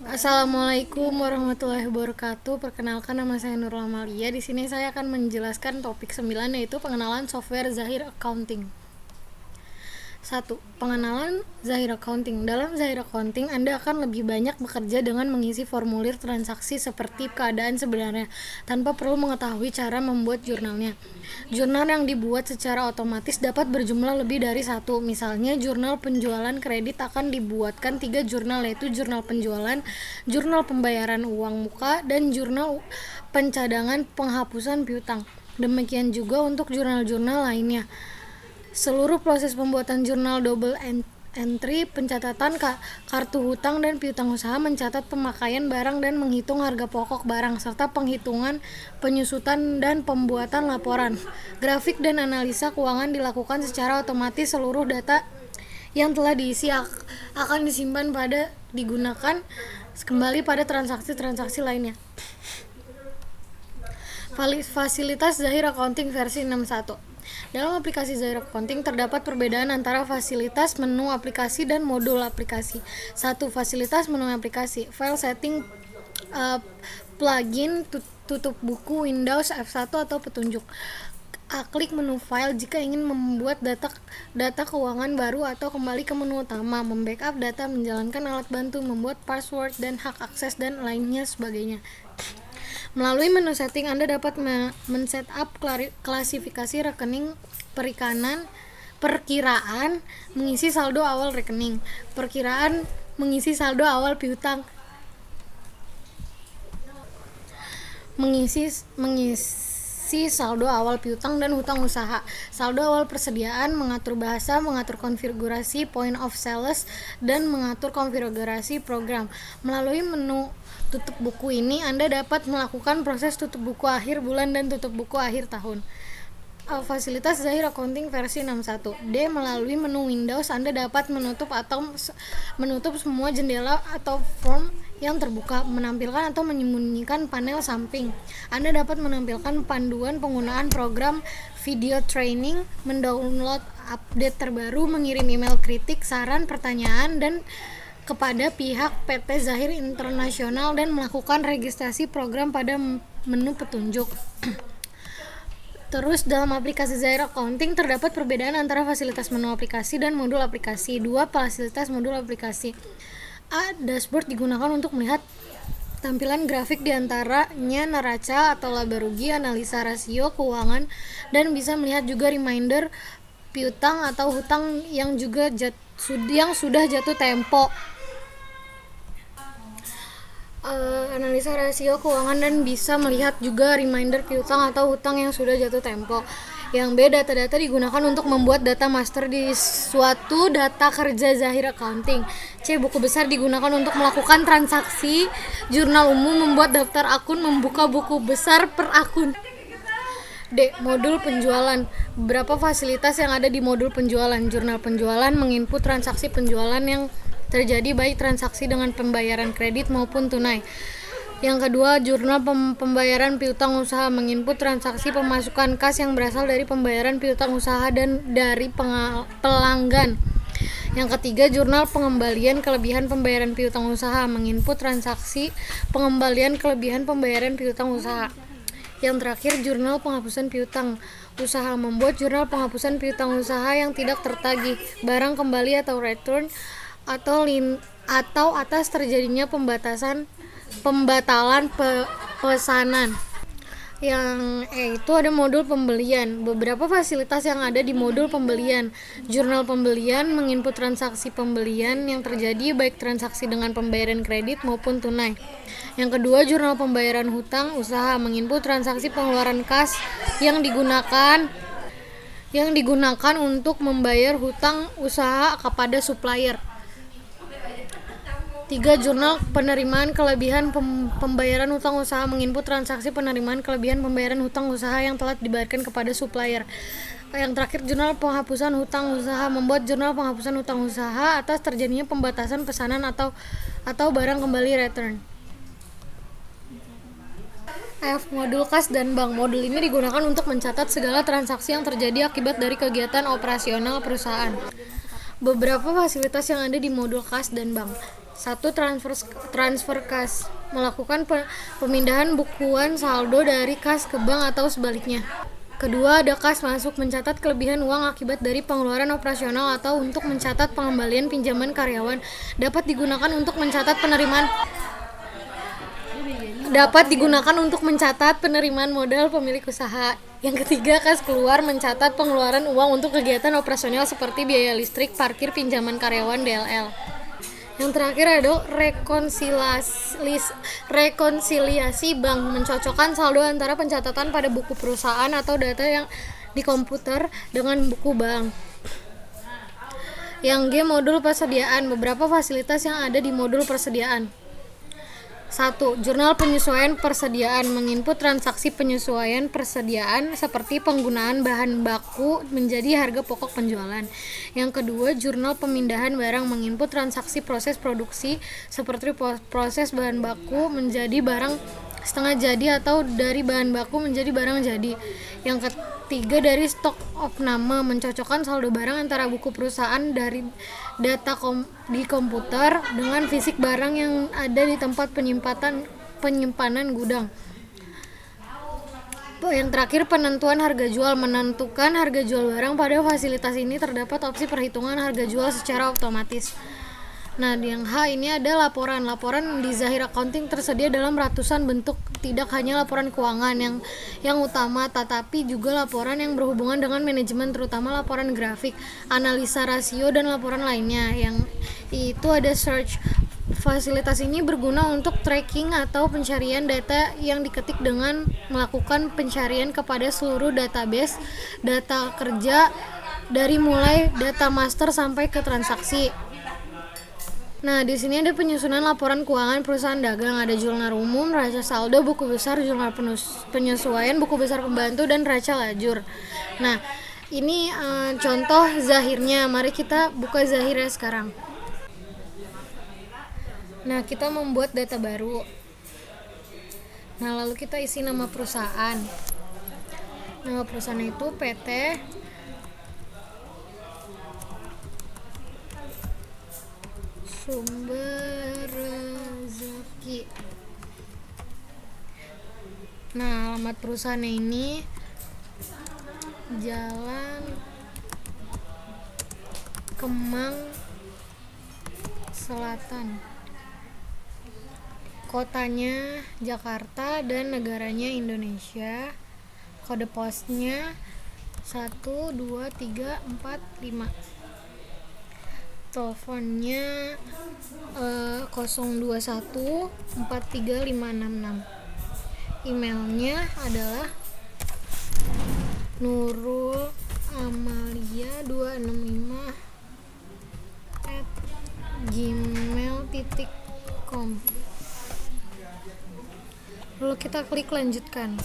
Assalamualaikum warahmatullahi wabarakatuh. Perkenalkan, nama saya Nurul Amalia. Di sini saya akan menjelaskan topik 9, yaitu pengenalan software Zahir Accounting. 1. Pengenalan Zahir Accounting. Dalam Zahir Accounting, Anda akan lebih banyak bekerja dengan mengisi formulir transaksi seperti keadaan sebenarnya, tanpa perlu mengetahui cara membuat jurnalnya. Jurnal yang dibuat secara otomatis dapat berjumlah lebih dari satu. Misalnya, jurnal penjualan kredit akan dibuatkan 3 jurnal, yaitu jurnal penjualan, jurnal pembayaran uang muka, dan jurnal pencadangan penghapusan piutang. Demikian juga untuk jurnal-jurnal lainnya. Seluruh proses pembuatan jurnal double entry, pencatatan kartu hutang dan piutang usaha, mencatat pemakaian barang dan menghitung harga pokok barang, serta penghitungan, penyusutan, dan pembuatan laporan. Grafik dan analisa keuangan dilakukan secara otomatis. Seluruh data yang telah diisi akan disimpan digunakan kembali pada transaksi-transaksi lainnya. Fasilitas Zahir Accounting versi 6.1. Dalam aplikasi Zahir Accounting terdapat perbedaan antara fasilitas menu aplikasi dan modul aplikasi. 1. Fasilitas menu aplikasi. File setting, plugin, tutup buku, Windows, F1 atau petunjuk. Klik menu file jika ingin membuat data keuangan baru atau kembali ke menu utama, membackup data, menjalankan alat bantu, membuat password dan hak akses, dan lainnya sebagainya. Melalui menu setting, Anda dapat men-setup klasifikasi rekening, perkiraan, mengisi saldo awal rekening, perkiraan mengisi saldo awal piutang, mengisi saldo awal piutang dan hutang usaha, saldo awal persediaan, mengatur bahasa, mengatur konfigurasi point of sales, dan mengatur konfigurasi program. Melalui menu tutup buku ini, Anda dapat melakukan proses tutup buku akhir bulan dan tutup buku akhir tahun. Fasilitas Zahir Accounting versi 6.1. D. Melalui menu Windows, Anda dapat menutup semua jendela atau form yang terbuka, menampilkan atau menyembunyikan panel samping. Anda dapat menampilkan panduan penggunaan program video training, mendownload update terbaru, mengirim email kritik, saran, pertanyaan, dan kepada pihak PT Zahir Internasional, dan melakukan registrasi program pada menu petunjuk. Terus, dalam aplikasi Zahir Accounting terdapat perbedaan antara fasilitas menu aplikasi dan modul aplikasi. 2. Fasilitas modul aplikasi. A. Dashboard digunakan untuk melihat tampilan grafik, diantaranya neraca atau laba rugi, analisa rasio keuangan, dan bisa melihat juga reminder piutang atau hutang yang sudah jatuh tempo. Analisa rasio keuangan dan bisa melihat juga reminder piutang atau hutang yang sudah jatuh tempo. Yang B. Data-data digunakan untuk membuat data master di suatu data kerja Zahir Accounting. C. Buku besar digunakan untuk melakukan transaksi. Jurnal umum membuat daftar akun, membuka buku besar per akun. D. Modul penjualan. Beberapa fasilitas yang ada di modul penjualan. Jurnal penjualan menginput transaksi penjualan yang terjadi, baik transaksi dengan pembayaran kredit maupun tunai. Yang kedua, jurnal pembayaran piutang usaha menginput transaksi pemasukan kas yang berasal dari pembayaran piutang usaha dan dari pelanggan. Yang ketiga, jurnal pengembalian kelebihan pembayaran piutang usaha menginput transaksi pengembalian kelebihan pembayaran piutang usaha. Yang terakhir, jurnal penghapusan piutang usaha membuat jurnal penghapusan piutang usaha yang tidak tertagih, barang kembali atau return, atau atas terjadinya pembatalan pesanan. Yang itu ada modul pembelian. Beberapa fasilitas yang ada di modul pembelian. Jurnal pembelian menginput transaksi pembelian yang terjadi, baik transaksi dengan pembayaran kredit maupun tunai. Yang kedua, jurnal pembayaran hutang usaha menginput transaksi pengeluaran kas yang digunakan untuk membayar hutang usaha kepada supplier. 3. Jurnal penerimaan kelebihan pembayaran hutang usaha menginput transaksi penerimaan kelebihan pembayaran hutang usaha yang telah dibayarkan kepada supplier. Yang terakhir, jurnal penghapusan hutang usaha membuat jurnal penghapusan hutang usaha atas terjadinya pembatasan pesanan atau barang kembali return. F. Modul kas dan bank. Modul ini digunakan untuk mencatat segala transaksi yang terjadi akibat dari kegiatan operasional perusahaan. Beberapa fasilitas yang ada di modul kas dan bank. Satu, transfer kas, melakukan pemindahan bukuan saldo dari kas ke bank atau sebaliknya. Kedua, ada kas masuk, mencatat kelebihan uang akibat dari pengeluaran operasional atau untuk mencatat pengembalian pinjaman karyawan. Dapat digunakan untuk mencatat penerimaan modal pemilik usaha. Yang ketiga, kas keluar, mencatat pengeluaran uang untuk kegiatan operasional seperti biaya listrik, parkir, pinjaman karyawan, DLL. Yang terakhir ada rekonsiliasi bank, mencocokkan saldo antara pencatatan pada buku perusahaan atau data yang di komputer dengan buku bank. Yang G, modul persediaan, beberapa fasilitas yang ada di modul persediaan. 1. Jurnal penyesuaian persediaan, menginput transaksi penyesuaian persediaan seperti penggunaan bahan baku menjadi harga pokok penjualan. Yang kedua, jurnal pemindahan barang, menginput transaksi proses produksi seperti proses bahan baku menjadi barang setengah jadi atau dari bahan baku menjadi barang jadi. Yang ketiga, dari stok opname, mencocokkan saldo barang antara buku perusahaan dari data di komputer dengan fisik barang yang ada di tempat penyimpanan gudang. Yang terakhir, penentuan harga jual, menentukan harga jual barang. Pada fasilitas ini terdapat opsi perhitungan harga jual secara otomatis. Nah, yang H ini ada laporan. Laporan di Zahir Accounting tersedia dalam ratusan bentuk, tidak hanya laporan keuangan yang utama, tetapi juga laporan yang berhubungan dengan manajemen, terutama laporan grafik, analisa rasio, dan laporan lainnya. Yang itu ada search. Fasilitas ini berguna untuk tracking atau pencarian data yang diketik dengan melakukan pencarian kepada seluruh database data kerja dari mulai data master sampai ke transaksi. Nah, di sini ada penyusunan laporan keuangan perusahaan dagang, ada jurnal umum, raca saldo, buku besar, jurnal penyesuaian, buku besar pembantu, dan raca lajur. Nah, ini contoh zahirnya. Mari kita buka zahirnya sekarang. Nah, kita membuat data baru. Nah, lalu kita isi nama perusahaan. Nama perusahaan itu PT Sumber Rezeki. Nah, alamat perusahaannya ini Jalan Kemang Selatan, kotanya Jakarta dan negaranya Indonesia. Kode posnya 12345. Teleponnya 021 43566. Emailnya adalah nurulamalia265@gmail.com. Lalu kita klik lanjutkan.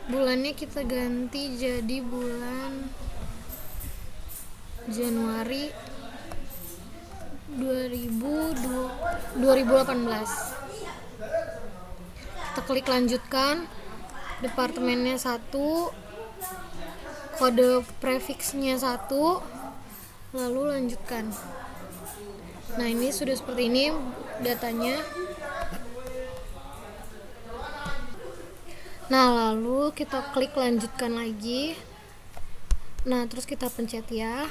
Bulannya kita ganti jadi bulan Januari 2018. Kita klik lanjutkan. Departemennya 1, kode prefiksnya 1, lalu lanjutkan. Nah, ini sudah seperti ini datanya. Nah, lalu kita klik lanjutkan lagi. Nah, terus kita pencet ya.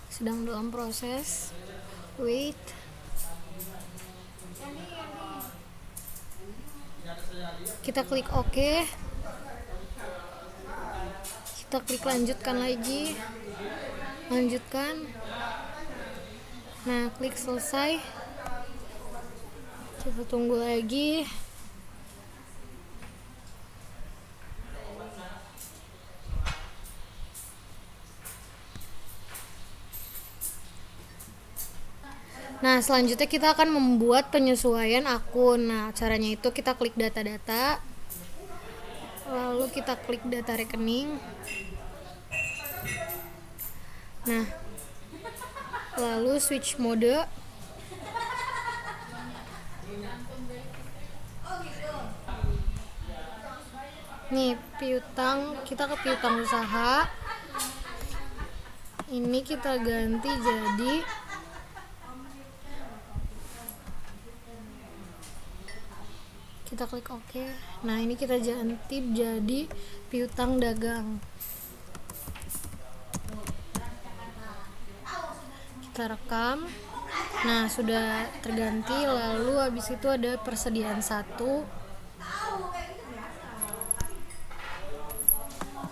Sedang dalam proses. Wait. Kita klik OK. Kita klik lanjutkan lagi. Lanjutkan. Nah, klik selesai. Kita tunggu lagi. Nah, selanjutnya kita akan membuat penyesuaian akun. Nah, caranya itu kita klik data-data, lalu kita klik data rekening. Nah, lalu switch mode. Nih, piutang, kita ke piutang usaha. ini kita ganti jadi kita klik OK. Nah, ini kita ganti jadi piutang dagang. Kita rekam. Nah, sudah terganti. Lalu habis itu ada persediaan 1.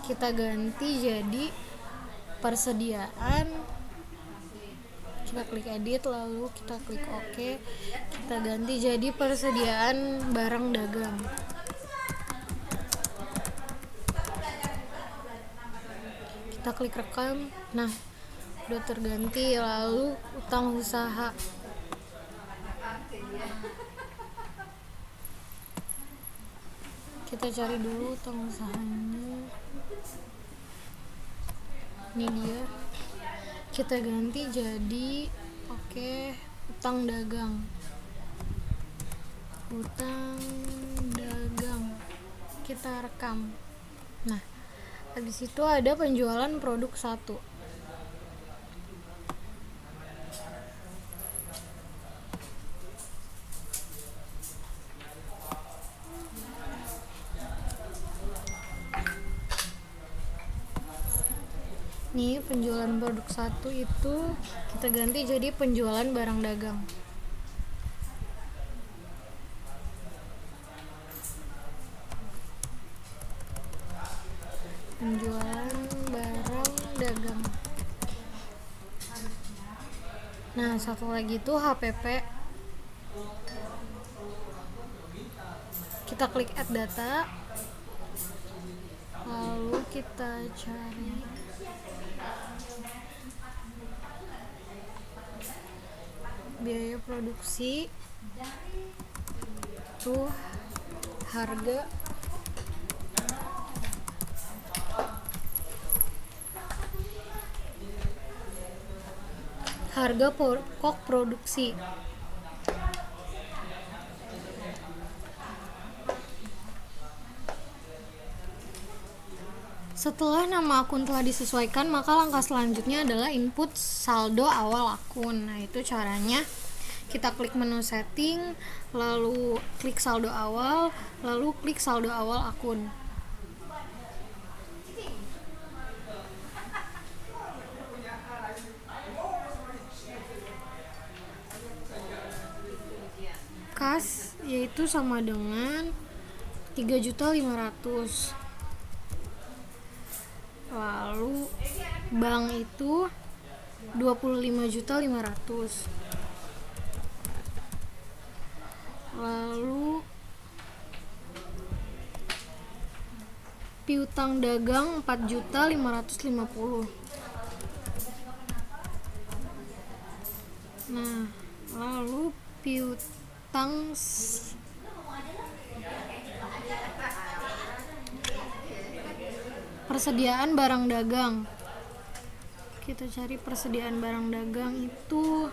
Kita ganti jadi persediaan. Kita klik edit, lalu kita klik OK. Kita ganti jadi persediaan barang dagang. Kita klik rekam. Nah, udah terganti. Lalu utang usaha. Kita cari dulu utang usahanya. Ini dia. Kita ganti jadi utang dagang. Utang dagang. Kita rekam. Nah, habis itu ada penjualan produk 1. Nih, penjualan produk 1 itu kita ganti jadi penjualan barang dagang. Penjualan barang dagang. Nah, satu lagi itu HPP. Kita klik add data. Lalu kita cari biaya produksi tuh harga pokok produksi. Setelah nama akun telah disesuaikan, maka langkah selanjutnya adalah input saldo awal akun. Nah, itu caranya. Kita klik menu setting, lalu klik saldo awal, lalu klik saldo awal akun. Kas yaitu sama dengan 3.500.000. Lalu bank itu 25.500.000. Lalu piutang dagang 4.550.000. Nah, lalu piutang persediaan barang dagang. Kita cari persediaan barang dagang itu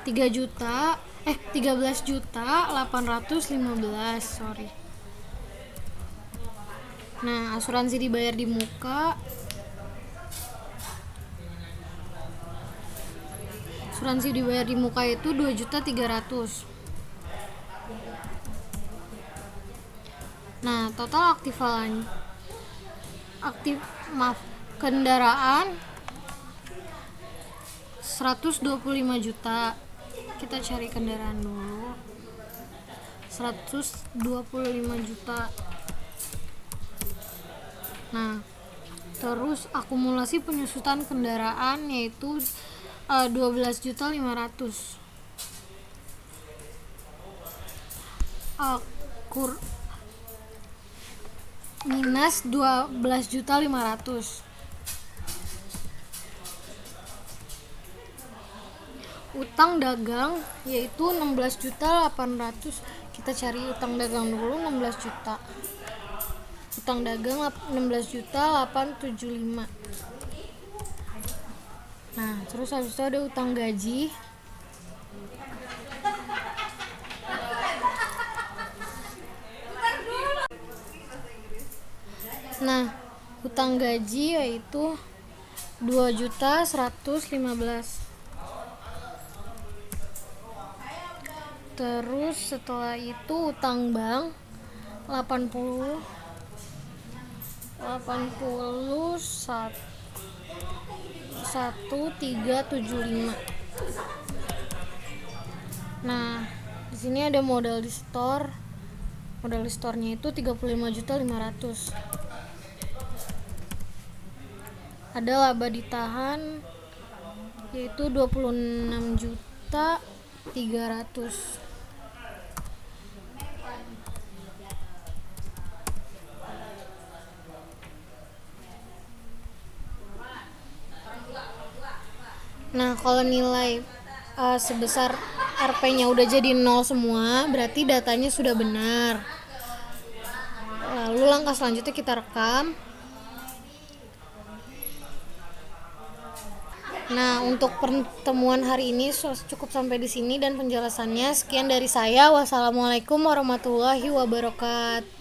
13.815.000, sorry. Nah, asuransi dibayar di muka. Asuransi dibayar di muka itu 2.300.000. Nah, total kendaraan 125 juta. Kita cari kendaraan dulu. 125 juta. Nah, terus akumulasi penyusutan kendaraan yaitu 12.500.000. Minus 12.500.000. Utang dagang yaitu 16.800.000. Kita cari utang dagang dulu. 16 juta. Utang dagang 16.875.000. Nah, terus habis itu ada utang gaji. Nah, utang gaji yaitu 2.115.000. Terus setelah itu utang bank 1.375. Nah, di sini ada modal di store. Modal di store-nya itu 35.500.000. Ada laba ditahan yaitu 26.300.000. Nah, kalau nilai sebesar RP-nya udah jadi 0 semua, berarti datanya sudah benar. Lalu langkah selanjutnya kita rekam. Nah, untuk pertemuan hari ini cukup sampai di sini dan penjelasannya. Sekian dari saya. Wassalamualaikum warahmatullahi wabarakatuh.